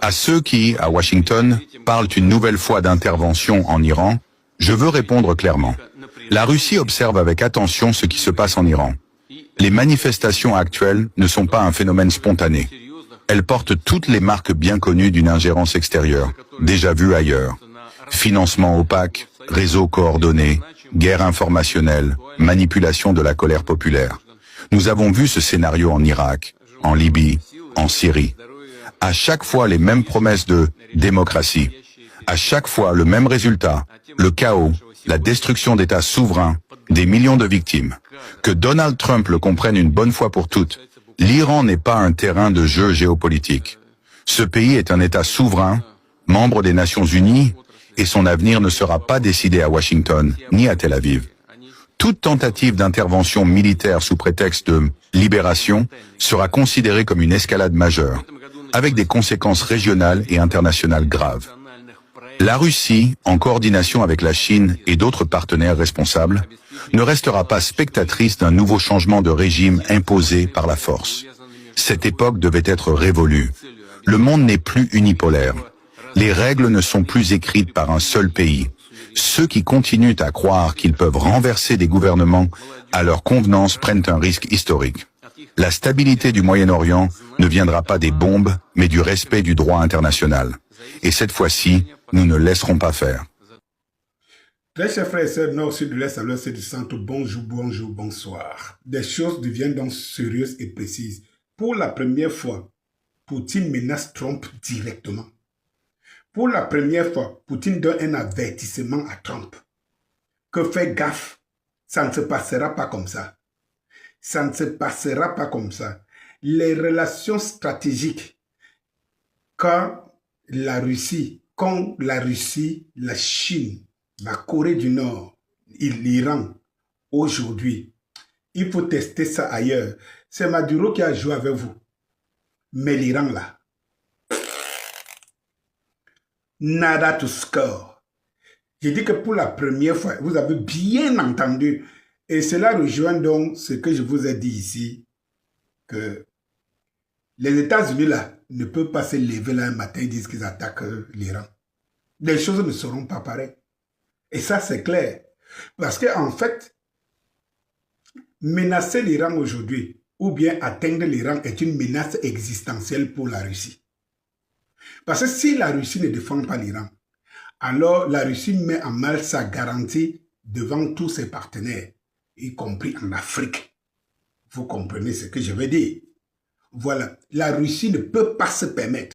À ceux qui, à Washington, parlent une nouvelle fois d'intervention en Iran, je veux répondre clairement. La Russie observe avec attention ce qui se passe en Iran. Les manifestations actuelles ne sont pas un phénomène spontané. Elles portent toutes les marques bien connues d'une ingérence extérieure, déjà vue ailleurs. Financement opaque, réseaux coordonnés, guerre informationnelle, manipulation de la colère populaire. Nous avons vu ce scénario en Irak, en Libye, en Syrie. À chaque fois les mêmes promesses de démocratie. À chaque fois le même résultat, le chaos, la destruction d'États souverains, des millions de victimes. Que Donald Trump le comprenne une bonne fois pour toutes, l'Iran n'est pas un terrain de jeu géopolitique. Ce pays est un État souverain, membre des Nations Unies, et son avenir ne sera pas décidé à Washington ni à Tel Aviv. Toute tentative d'intervention militaire sous prétexte de libération sera considérée comme une escalade majeure, avec des conséquences régionales et internationales graves. La Russie, en coordination avec la Chine et d'autres partenaires responsables, ne restera pas spectatrice d'un nouveau changement de régime imposé par la force. Cette époque devait être révolue. Le monde n'est plus unipolaire. Les règles ne sont plus écrites par un seul pays. Ceux qui continuent à croire qu'ils peuvent renverser des gouvernements à leur convenance prennent un risque historique. La stabilité du Moyen-Orient ne viendra pas des bombes, mais du respect du droit international. Et cette fois-ci, nous ne laisserons pas faire. Très chers frères et sœurs, nord, sud, de l'est, à l'ouest et du centre, bonjour, bonjour, bonsoir. Des choses deviennent donc sérieuses et précises. Pour la première fois, Poutine menace Trump directement. Pour la première fois, Poutine donne un avertissement à Trump. Que fais gaffe, ça ne se passera pas comme ça. Ça ne se passera pas comme ça. Les relations stratégiques quand la Russie, la Chine, la Corée du Nord, l'Iran, aujourd'hui, il faut tester ça ailleurs. C'est Maduro qui a joué avec vous. Mais l'Iran là, nada to score. Je dis que pour la première fois, vous avez bien entendu, et cela rejoint donc ce que je vous ai dit ici, que les États-Unis là ne peuvent pas se lever là un matin et dire qu'ils attaquent l'Iran. Les choses ne seront pas pareilles. Et ça c'est clair. Parce qu'en fait, menacer l'Iran aujourd'hui, ou bien atteindre l'Iran est une menace existentielle pour la Russie. Parce que si la Russie ne défend pas l'Iran, alors la Russie met en mal sa garantie devant tous ses partenaires, y compris en Afrique. Vous comprenez ce que je veux dire? Voilà, la Russie ne peut pas se permettre